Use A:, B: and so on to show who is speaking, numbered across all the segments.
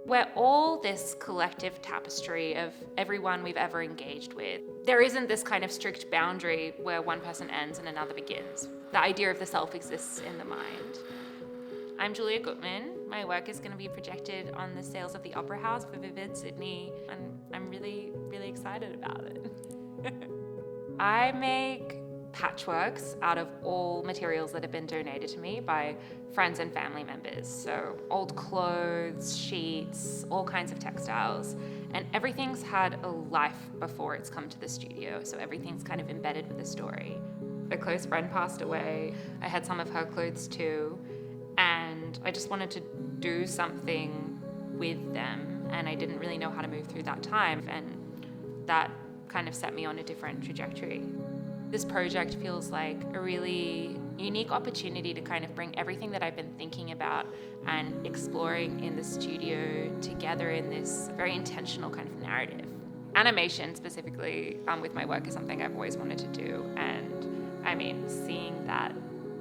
A: We're all this collective tapestry of everyone we've ever engaged with. There isn't this kind of strict boundary where one person ends and another begins. The idea of the self exists in the mind. I'm Julia Gutman. My work is going to be projected on the sales of the Opera House for Vivid Sydney, and I'm really, really excited about it. I make patchworks out of all materials that have been donated to me by friends and family members. So old clothes, sheets, all kinds of textiles. And everything's had a life before it's come to the studio. So everything's kind of embedded with a story. A close friend passed away. I had some of her clothes too. And I just wanted to do something with them. And I didn't really know how to move through that time. And that kind of set me on a different trajectory. This project feels like a really unique opportunity to kind of bring everything that I've been thinking about and exploring in the studio together in this very intentional kind of narrative. Animation specifically with my work is something I've always wanted to do, and I mean, seeing that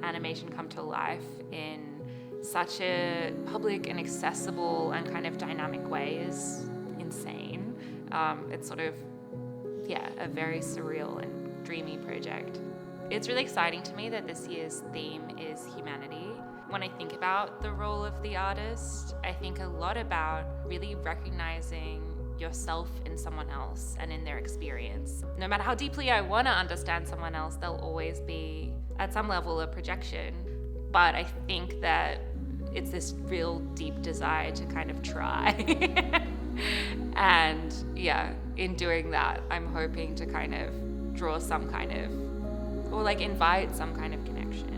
A: animation come to life in such a public and accessible and kind of dynamic way is insane. It's sort of, a very surreal and dreamy project. It's really exciting to me that this year's theme is humanity. When I think about the role of the artist, I think a lot about really recognizing yourself in someone else and in their experience. No matter how deeply I want to understand someone else, there'll always be, at some level, a projection. But I think that it's this real deep desire to kind of try. And in doing that, I'm hoping to kind of draw some kind of, or like invite some kind of connection.